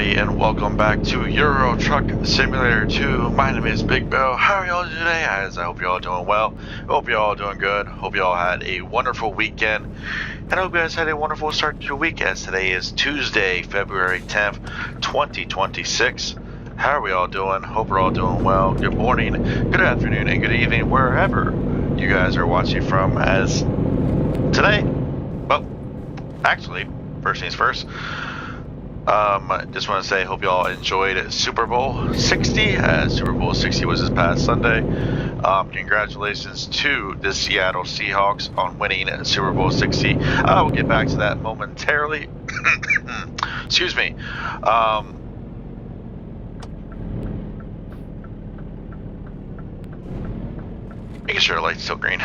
everybody, and welcome back to Euro Truck Simulator 2. My name is Big Bill. How are y'all today, guys? I hope you're all doing well. Hope you're all doing good. Hope you all had a wonderful weekend. And I hope you guys had a wonderful start to your week, as today is Tuesday, February 10th, 2026. How are we all doing? Hope we're all doing well. Good morning, good afternoon, and good evening, wherever you guys are watching from. As today, well, actually, first things first, just want to say, hope you all enjoyed Super Bowl 60. Super Bowl 60 was this past Sunday. Congratulations to the Seattle Seahawks on winning Super Bowl 60. We'll get back to that momentarily. Excuse me. Making sure the light's still green.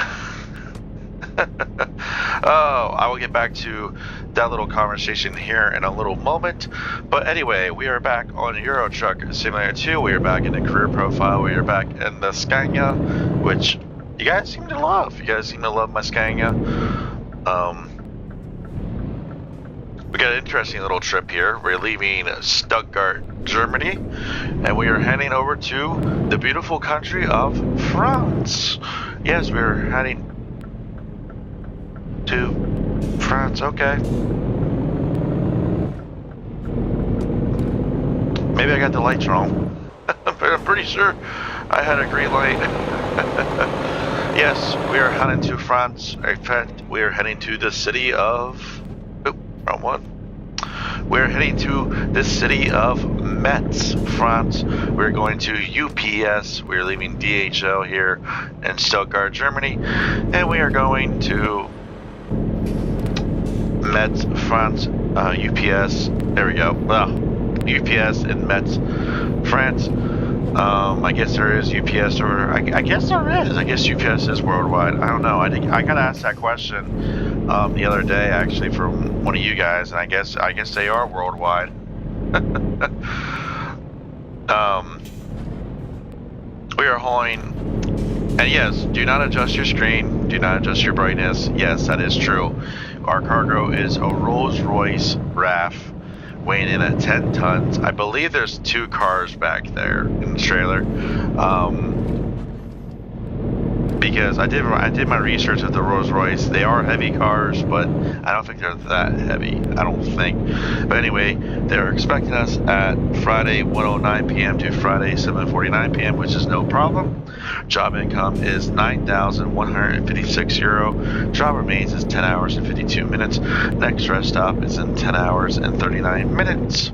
I will get back to that little conversation here in a little moment. But anyway, we are back on Euro Truck Simulator 2. We are back in the career profile. We are back in the Scania, which you guys seem to love. You guys seem to love my Scania. We got an interesting little trip here. We're leaving Stuttgart, Germany, and we are heading over to the beautiful country of France. Yes, we're heading to France. Okay. Maybe I got the lights wrong. But I'm pretty sure I had a green light. Yes, we are heading to France. In fact, we are heading to the city of... Oh, wrong one. We're heading to the city of Metz, France. We're going to UPS. We're leaving DHL here in Stuttgart, Germany. And we are going to Metz, France, UPS. There we go. UPS in Metz, France. I guess there is UPS, or I guess there is. I guess UPS is worldwide. I don't know. I got asked that question the other day, actually, from one of you guys, and I guess they are worldwide. We are hauling, and yes, do not adjust your screen. Do not adjust your brightness. Yes, that is true. Our cargo is a Rolls Royce Wraith, weighing in at 10 tons. I believe there's 2 cars back there in the trailer. Because I did my research with the Rolls Royce. They are heavy cars, but I don't think they're that heavy. I don't think. But anyway, they're expecting us at Friday 1:09 p.m. to Friday 7:49 p.m., which is no problem. Job income is 9,156 euro. Job remains is 10 hours and 52 minutes. Next rest stop is in 10 hours and 39 minutes.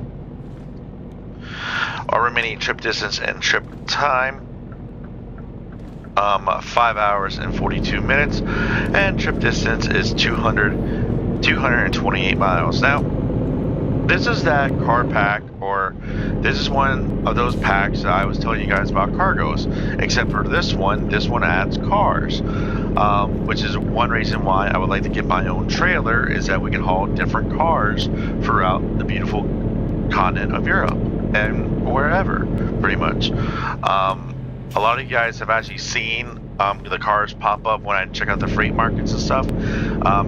Our remaining trip distance and trip time, 5 hours and 42 minutes, and trip distance is 228 miles. Now, this is that car pack, or this is one of those packs that I was telling you guys about cargos, except for this one adds cars, which is one reason why I would like to get my own trailer, is that we can haul different cars throughout the beautiful continent of Europe and wherever, pretty much. A lot of you guys have actually seen the cars pop up when I check out the freight markets and stuff.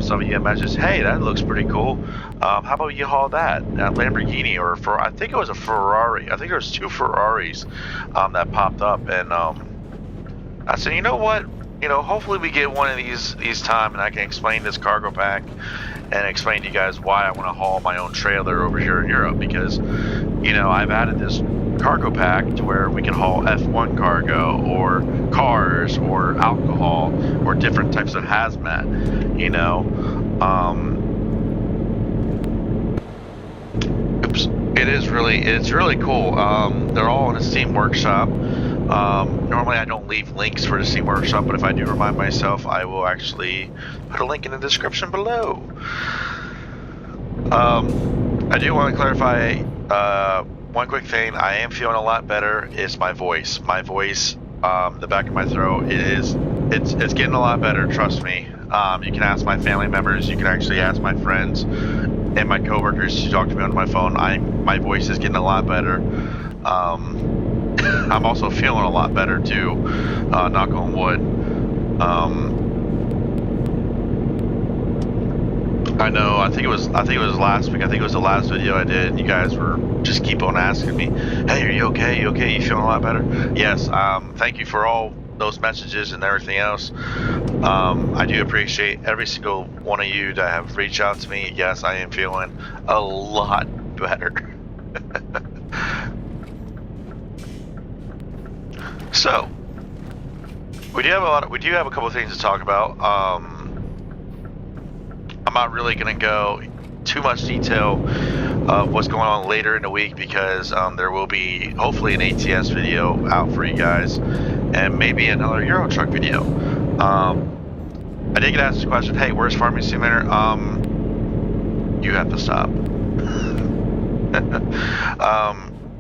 Some of you imagine, hey, that looks pretty cool. How about you haul that Lamborghini, or I think it was a Ferrari. I think there was 2 Ferraris that popped up, and I said, you know what? Hopefully we get one of these time, and I can explain this cargo pack and explain to you guys why I want to haul my own trailer over here in Europe, because I've added this cargo pack to where we can haul F1 cargo, or cars, or alcohol, or different types of hazmat. It's really cool. They're all in the Steam Workshop. Normally I don't leave links for the Steam Workshop, but if I do remind myself, I will actually put a link in the description below. I do want to clarify one quick thing. I am feeling a lot better. It's my voice. My voice, the back of my throat, it's getting a lot better, trust me. You can ask my family members, you can actually ask my friends and my coworkers who talk to me on my phone. My voice is getting a lot better. I'm also feeling a lot better too, knock on wood. I know. I think it was last week. I think it was the last video I did. And you guys were just keep on asking me, "Hey, are you okay? You okay? You feeling a lot better?" Yes. Thank you for all those messages and everything else. I do appreciate every single one of you that have reached out to me. Yes, I am feeling a lot better. So, we do have a couple of things to talk about. I'm not really going to go too much detail of what's going on later in the week because there will be hopefully an ATS video out for you guys and maybe another Euro Truck video. I did get asked the question, hey, where's Farming Simulator? You have to stop.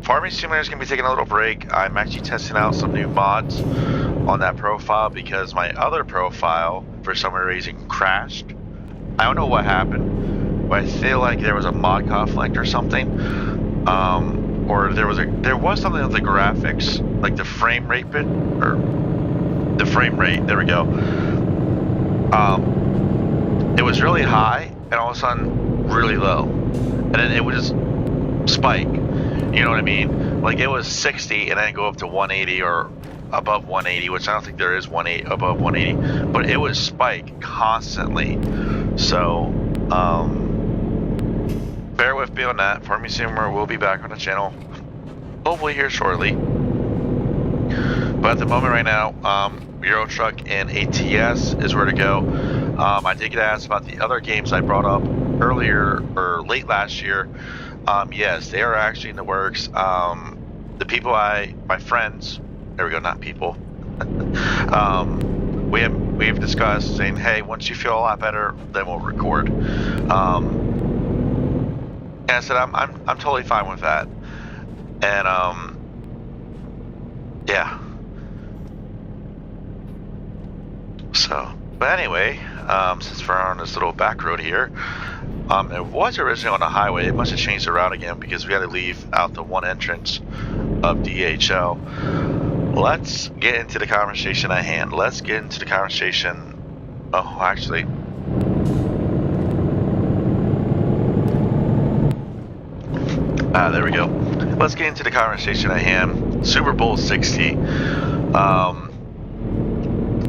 Farming Simulator is going to be taking a little break. I'm actually testing out some new mods on that profile because my other profile, for some reason, crashed. I don't know what happened, but I feel like there was a mod conflict or something. Or there was something with the graphics, like the frame rate bit, or the frame rate, there we go. It was really high, and all of a sudden, really low. And then it would just spike. You know what I mean? Like it was 60 and then go up to 180 or above 180, which I don't think there is above 180, but it would spike constantly. So, bear with me on that. Farming Simulator will be back on the channel, hopefully here shortly. But at the moment right now, Euro Truck and ATS is where to go. I did get asked about the other games I brought up earlier or late last year. Yes, they are actually in the works. The people my friends, there we go, not people. we have discussed saying, hey, once you feel a lot better, then we'll record. And I said I'm totally fine with that. And yeah. So, but anyway, since we're on this little back road here. It was originally on the highway. It must have changed the route again because we had to leave out the one entrance of DHL. Let's get into the conversation at hand. Let's get into the conversation. Oh, actually. There we go. Let's get into the conversation at hand. Super Bowl 60.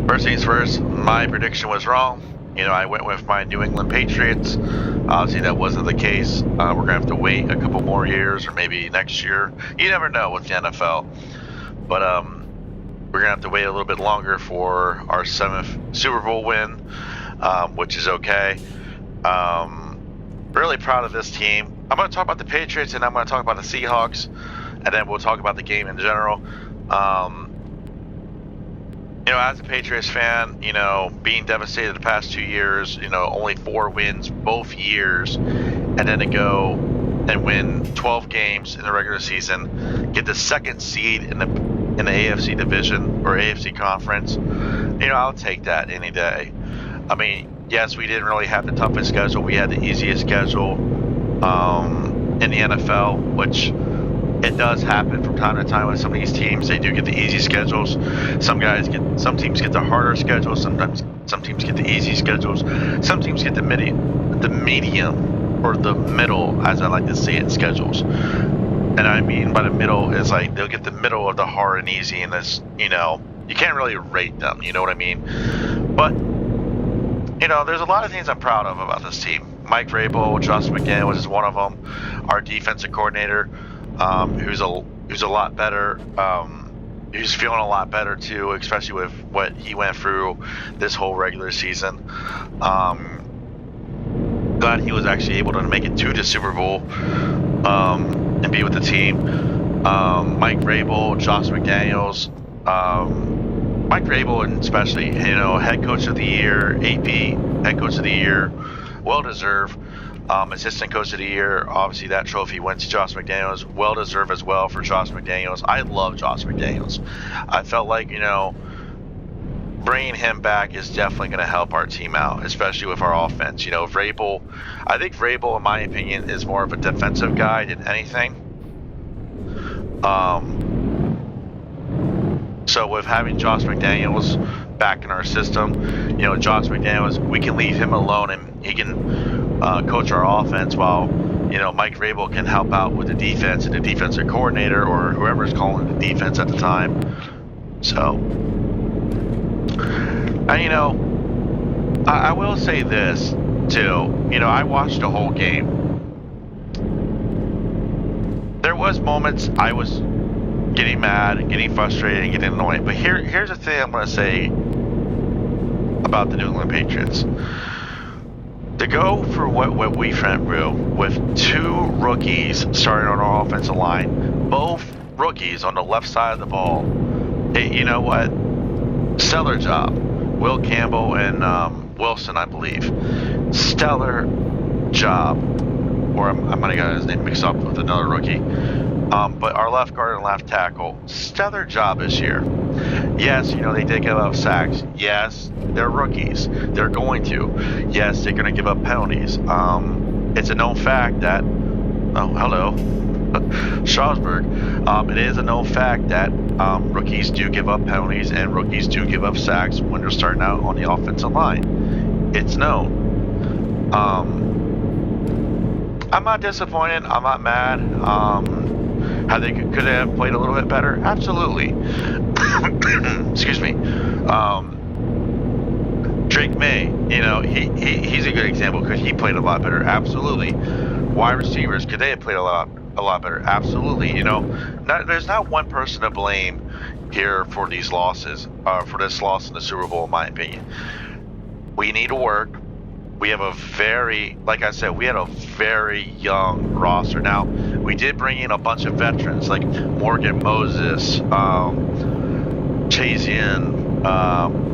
First things first, my prediction was wrong. You know, I went with my New England Patriots. Obviously, that wasn't the case. We're going to have to wait a couple more years or maybe next year. You never know with the NFL. But we're going to have to wait a little bit longer for our 7th Super Bowl win, which is okay. Really proud of this team. I'm going to talk about the Patriots and I'm going to talk about the Seahawks. And then we'll talk about the game in general. You know, as a Patriots fan, you know, being devastated the past 2 years, you know, only 4 wins both years, and then to go and win 12 games in the regular season, get the 2nd seed in the AFC division or AFC conference, you know, I'll take that any day. I mean, yes, we didn't really have the toughest schedule. We had the easiest schedule in the NFL, which it does happen from time to time with some of these teams. They do get the easy schedules. Some teams get the harder schedules. Sometimes some teams get the easy schedules. Some teams get the medium or the middle, as I like to say it, schedules. And I mean by the middle is like they'll get the middle of the hard and easy, and this, you know, you can't really rate them. You know what I mean? But you know, there's a lot of things I'm proud of about this team. Mike Vrabel, Josh McDaniels is one of them. Our defensive coordinator. Who's a lot better. He's feeling a lot better too, especially with what he went through this whole regular season. Glad he was actually able to make it to the Super Bowl and be with the team. Mike Vrabel, Josh McDaniels, Mike Vrabel, and especially, you know, head coach of the year, AP head coach of the year, well deserved. Assistant coach of the year, obviously that trophy went to Josh McDaniels. Well deserved as well for Josh McDaniels. I love Josh McDaniels. I felt like, you know, bringing him back is definitely going to help our team out, especially with our offense. You know, Vrabel, I think Vrabel, in my opinion, is more of a defensive guy than anything. So with having Josh McDaniels back in our system. You know, Josh McDaniels, we can leave him alone and he can coach our offense while, you know, Mike Vrabel can help out with the defense and the defensive coordinator or whoever's calling the defense at the time. So, and you know, I will say this too. You know, I watched the whole game. There was moments I was getting mad and getting frustrated and getting annoyed. But here's the thing I'm going to say about the New England Patriots. To go for what we went through with 2 rookies starting on our offensive line, both rookies on the left side of the ball, you know what? Stellar job. Will Campbell and Wilson, I believe. Stellar job. Or I might have got his name mixed up with another rookie. But our left guard and left tackle, stellar job this year. Yes, you know, they did give up sacks. Yes, they're rookies. They're going to. Yes, they're going to give up penalties. It's a known fact that, oh, hello, Strasburg. It is a known fact that rookies do give up penalties and rookies do give up sacks when they're starting out on the offensive line. It's known. I'm not disappointed. I'm not mad. How they could have played a little bit better? Absolutely. Excuse me. Drake May, you know, he's a good example because he played a lot better. Absolutely. Wide receivers, could they have played a lot better? Absolutely. You know, there's not one person to blame here for these losses, for this loss in the Super Bowl, in my opinion. We need to work. We have a very, like I said, we had a very young roster. Now, we did bring in a bunch of veterans like Morgan Moses, Chazian,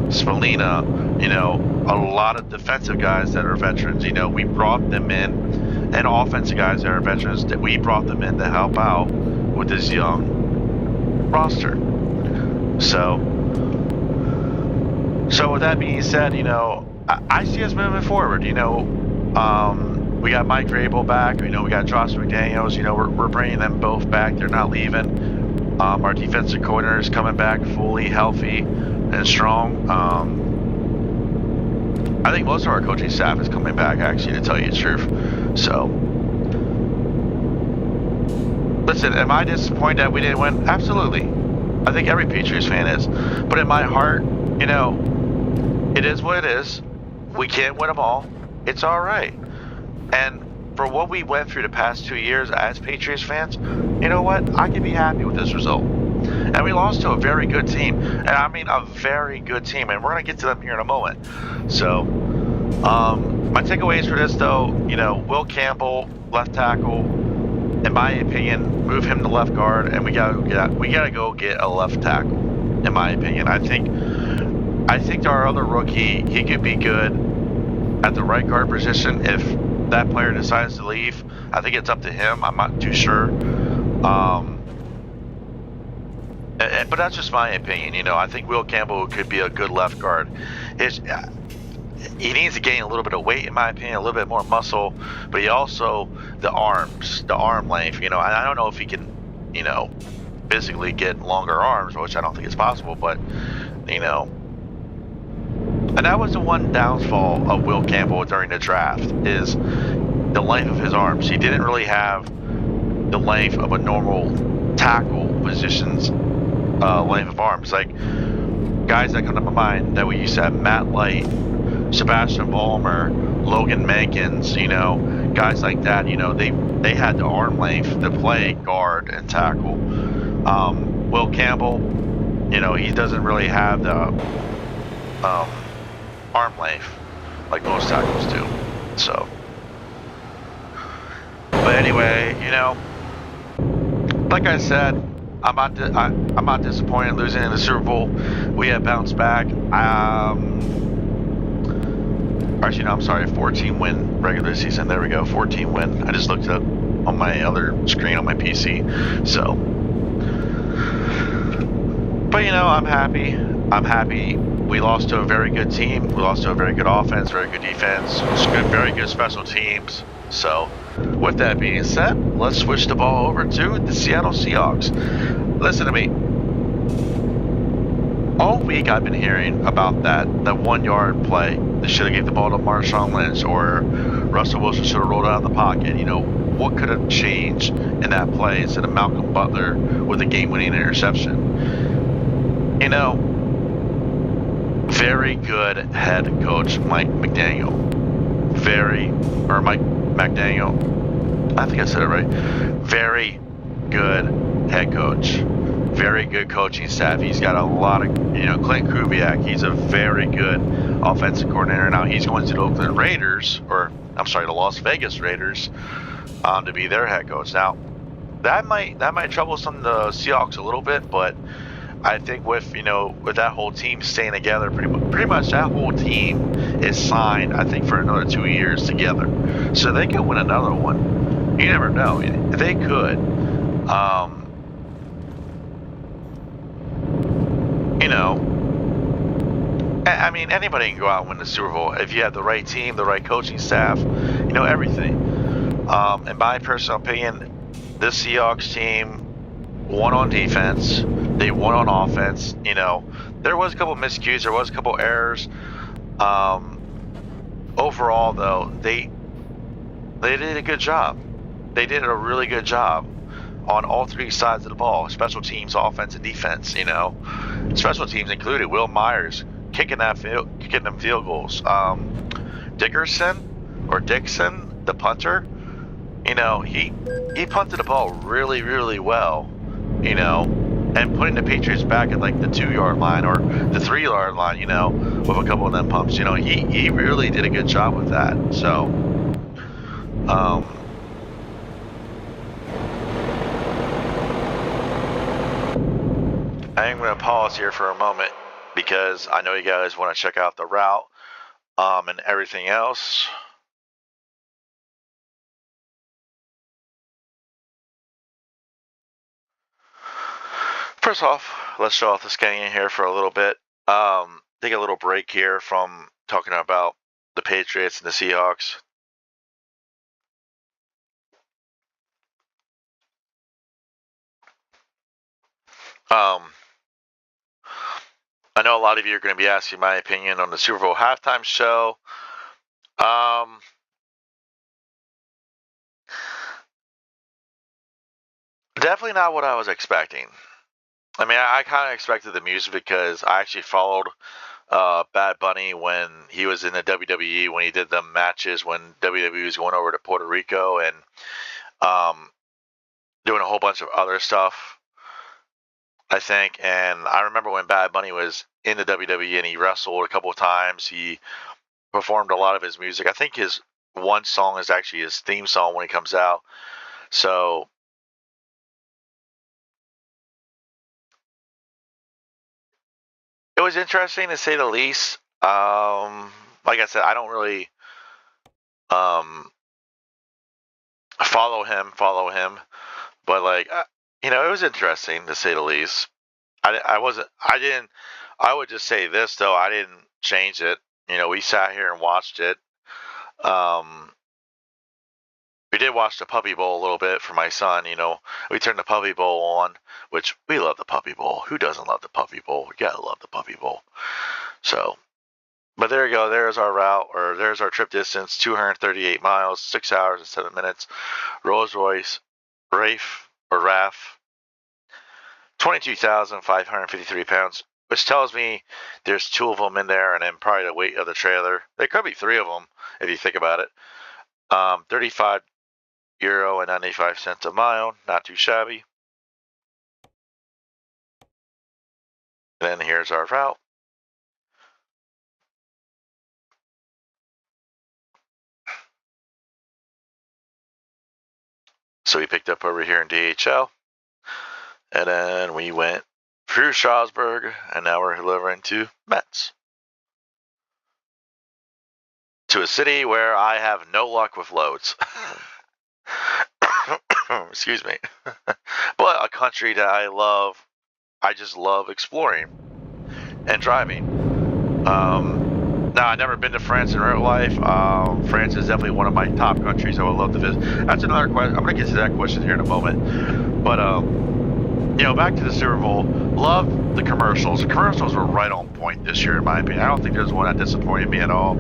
Spallina, you know, a lot of defensive guys that are veterans. You know, we brought them in, and offensive guys that are veterans, that we brought them in to help out with this young roster. So with that being said, you know, I see us moving forward. You know, we got Mike Vrabel back. You know, we got Josh McDaniels. You know, we're bringing them both back. They're not leaving. Our defensive coordinator is coming back fully healthy and strong. I think most of our coaching staff is coming back, actually, to tell you the truth. So, listen, am I disappointed that we didn't win? Absolutely. I think every Patriots fan is. But in my heart, you know, it is what it is. We can't win them all. It's all right. And for what we went through the past 2 years as Patriots fans, you know what? I can be happy with this result. And we lost to a very good team. And I mean a very good team. And we're going to get to them here in a moment. So, my takeaways for this, though, you know, Will Campbell, left tackle, in my opinion, move him to left guard. And we gotta go get a left tackle, in my opinion. I think our other rookie, he could be good at the right guard position. If that player decides to leave, I think it's up to him. I'm not too sure. But that's just my opinion. You know, I think Will Campbell could be a good left guard. He needs to gain a little bit of weight, in my opinion, a little bit more muscle, but he also, the arm length, you know, and I don't know if he can, you know, physically get longer arms, which I don't think is possible, but, you know. And that was the one downfall of Will Campbell during the draft, is the length of his arms. He didn't really have the length of a normal tackle position's length of arms. Like, guys that come to my mind that we used to have, Matt Light, Sebastian Vollmer, Logan Mankins, you know, guys like that, you know, they had the arm length to play guard and tackle. Will Campbell, you know, he doesn't really have the arm length like most tackles do. So, but anyway, you know, like I said, I'm not disappointed losing in the Super Bowl. We have bounced back. Actually, no, I'm sorry, 14 win regular season. There we go, 14 win. I just looked up on my other screen on my PC. So, but you know, I'm happy. We lost to a very good team. We lost to a very good offense, very good defense, very good special teams. So, with that being said, let's switch the ball over to the Seattle Seahawks. Listen to me. all week I've been hearing about that 1 yard play. They should have gave the ball to Marshawn Lynch, or Russell Wilson should have rolled out of the pocket. You know, what could have changed in that play instead of Malcolm Butler with a game-winning interception? You know, very good head coach Mike McDaniel. Mike McDaniel. I think I said it right. Very good head coach. Very good coaching staff. He's got a lot of, Clint Kubiak, he's a very good offensive coordinator. Now he's going to the Oakland Raiders, the Las Vegas Raiders, to be their head coach. Now, that might trouble some of the Seahawks a little bit, but I think with that whole team staying together, pretty much that whole team is signed, I think, for another 2 years together. So they could win another one. You never know. They could. I mean, anybody can go out and win the Super Bowl if you have the right team, the right coaching staff, everything. In my personal opinion, this Seahawks team won on defense. They won on offense. There was a couple miscues. There was a couple errors. Overall, though, they did a good job. They did a really good job on all three sides of the ball: special teams, offense, and defense. Special teams included Will Myers kicking them field goals. Dixon, the punter, he punted the ball really, really well, and putting the Patriots back at like the 2 yard line or the 3 yard line, with a couple of them pumps. He really did a good job with that. So, I'm going to pause here for a moment because I know you guys want to check out the route and everything else. First off, let's show off the scanning here for a little bit. Take a little break here from talking about the Patriots and the Seahawks. I know a lot of you are going to be asking my opinion on the Super Bowl halftime show. Definitely not what I was expecting. I mean, I kind of expected the music because I actually followed Bad Bunny when he was in the WWE, when he did the matches when WWE was going over to Puerto Rico and doing a whole bunch of other stuff, I think. And I remember when Bad Bunny was in the WWE and he wrestled a couple of times. He performed a lot of his music. I think his one song is actually his theme song when he comes out. So it was interesting to say the least. Like I said, I don't really follow him, but like it was interesting to say the least. I would just say this though, I didn't change it. We sat here and watched it. We did watch the Puppy Bowl a little bit for my son. We turned the Puppy Bowl on, which we love the Puppy Bowl. Who doesn't love the Puppy Bowl? You gotta love the Puppy Bowl. So, but there you go. There's our route, or there's our trip distance: 238 miles, 6 hours and 7 minutes. Rolls Royce Wraith, 22,553 pounds, which tells me there's 2 of them in there, and then probably the weight of the trailer. There could be 3 of them if you think about it. 35 euro and 95 cents a mile, not too shabby. Then here's our route. So we picked up over here in DHL, and then we went through Strasbourg, and now we're delivering to Metz, to a city where I have no luck with loads. Excuse me. But a country that I love. I just love exploring and driving. Now, I've never been to France in real life. France is definitely one of my top countries I would love to visit. That's another question. I'm going to get to that question here in a moment. But, back to the Super Bowl. love the commercials. The commercials were right on point this year, in my opinion. I don't think there's one that disappointed me at all.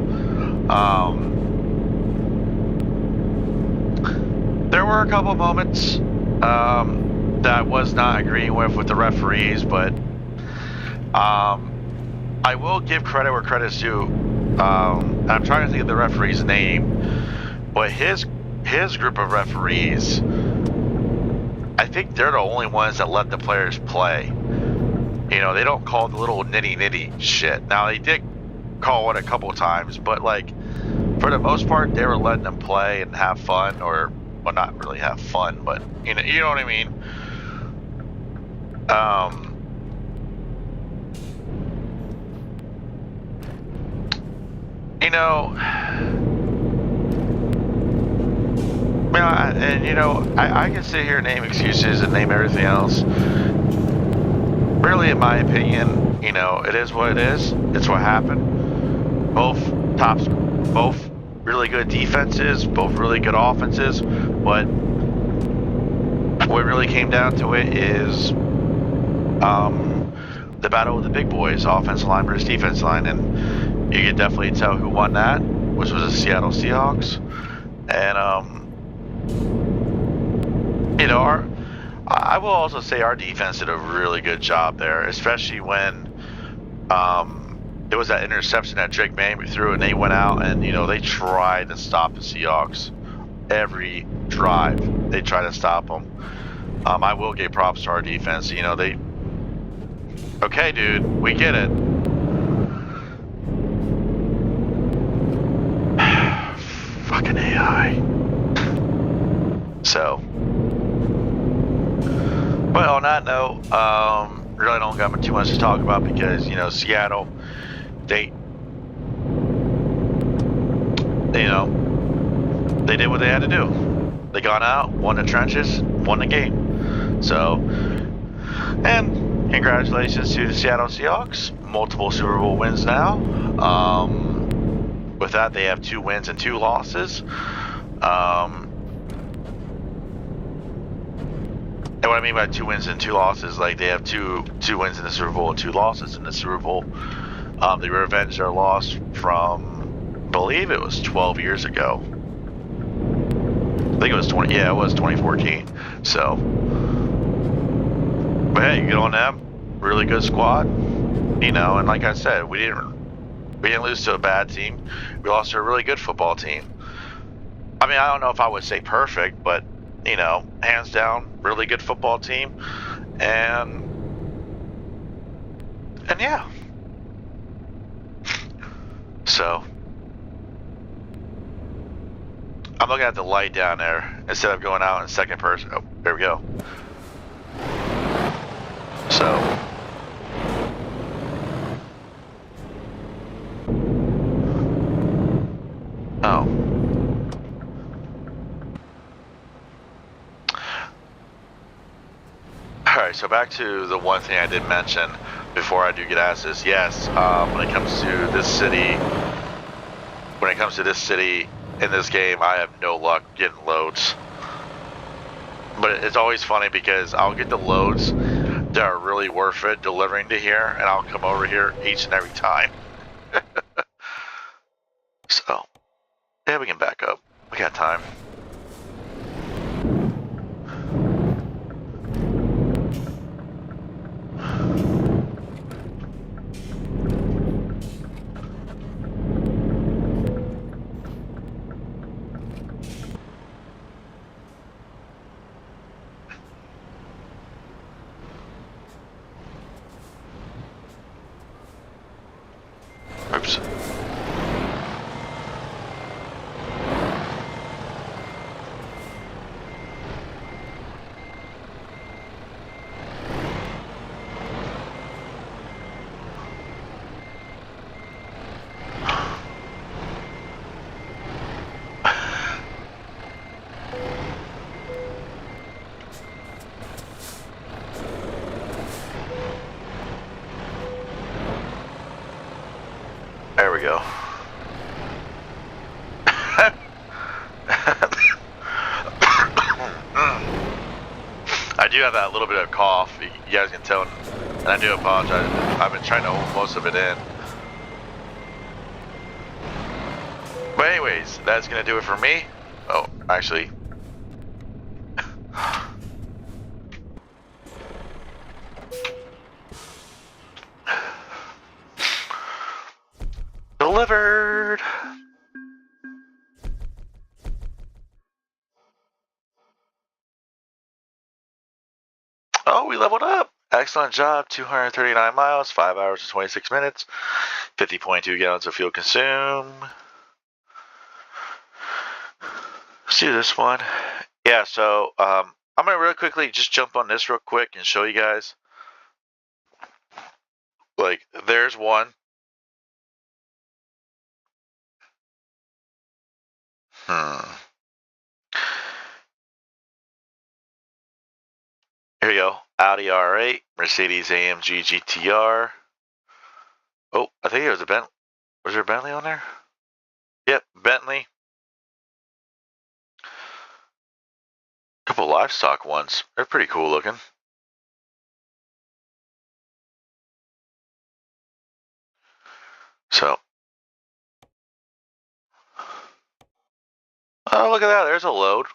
There were a couple moments that I was not agreeing with the referees, but I will give credit where credit's due. I'm trying to think of the referee's name, but his group of referees, I think they're the only ones that let the players play. You know, they don't call the little nitty shit. Now, they did call it a couple times, but like, for the most part, they were letting them play and have fun, or, well, not really have fun, but, you know what I mean? You know, and you know, I can sit here and name excuses and name everything else. Really, in my opinion, you know, it is what it is. It's what happened. Both really good defenses, both really good offenses, but what really came down to it is the battle of the big boys, offensive line versus defense line, and you could definitely tell who won that, which was the Seattle Seahawks. And you know, I will also say our defense did a really good job there, especially when it was that interception that Drake Mamie threw, and they went out and, you know, they tried to stop the Seahawks. Every drive, they tried to stop them. I will give props to our defense. You know, okay, dude, we get it. Fucking AI. So, but on that note, really don't got too much to talk about because, you know, Seattle, they did what they had to do. They got out, won the trenches, won the game. So, and congratulations to the Seattle Seahawks, multiple Super Bowl wins now. With that, they have 2 wins and 2 losses. And what I mean by 2 wins and 2 losses, like they have two wins in the Super Bowl and 2 losses in the Super Bowl. They revenged their loss from, I believe it was 12 years ago. I think it was 2014. So, but hey, good on them. Really good squad. You know, and like I said, we didn't lose to a bad team. We lost to a really good football team. I mean, I don't know if I would say perfect, but, you know, hands down, really good football team. And yeah. So, I'm looking at the light down there instead of going out in second person. Oh, there we go. So, oh. Alright, so back to the one thing I did mention before I do get asked is, yes, when it comes to this city in this game, I have no luck getting loads. But it's always funny because I'll get the loads that are really worth it delivering to here, and I'll come over here each and every time. So, yeah, we can back up. We got time. Oops. There we go. I do have that little bit of cough. You guys can tell And I do apologize. I've been trying to hold most of it in. But anyways, that's going to do it for me. Oh, actually. Delivered. Oh, we leveled up. Excellent job. 239 miles, 5 hours and 26 minutes, 50.2 gallons of fuel consumed. Let's do this one. Yeah, so I'm going to really quickly just jump on this real quick and show you guys. Like, there's one. Here you go. Audi R8, Mercedes AMG GTR. Oh, I think it was a Bentley. Was there a Bentley on there? Yep, Bentley. A couple livestock ones. They're pretty cool looking. So. Oh, look at that. There's a load.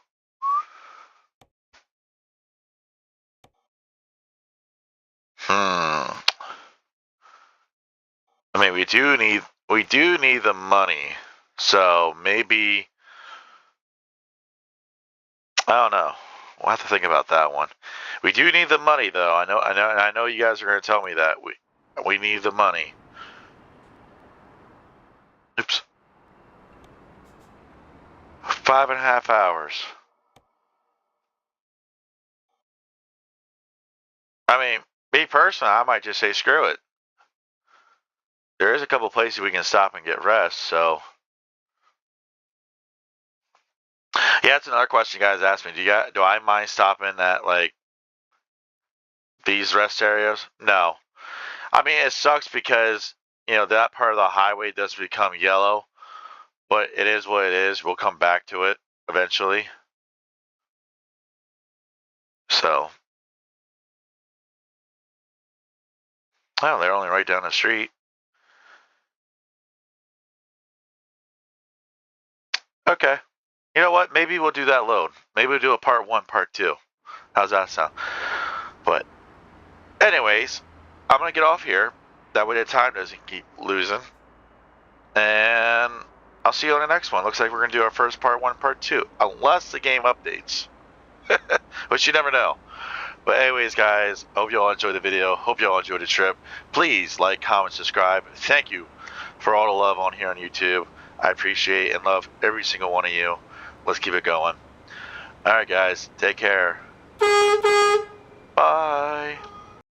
I mean, we do need the money. So maybe, I don't know. We'll have to think about that one. We do need the money, though. I know you guys are going to tell me that we need the money. Oops. 5.5 hours. I mean, me personally, I might just say screw it. There is a couple places we can stop and get rest, so. Yeah, that's another question you guys asked me. Do I mind stopping at, like, these rest areas? No. I mean, it sucks because, you know, that part of the highway does become yellow, but it is what it is. We'll come back to it eventually. So. Oh, they're only right down the street. Okay. You know what? Maybe we'll do that load. Maybe we'll do a part 1, part 2. How's that sound? But anyways, I'm going to get off here. That way the time doesn't keep losing. And I'll see you on the next one. Looks like we're going to do our first part 1, part 2. Unless the game updates. Which you never know. But anyways, guys, hope you all enjoyed the video. Hope you all enjoyed the trip. Please like, comment, subscribe. Thank you for all the love on here on YouTube. I appreciate and love every single one of you. Let's keep it going. All right, guys. Take care. Bye.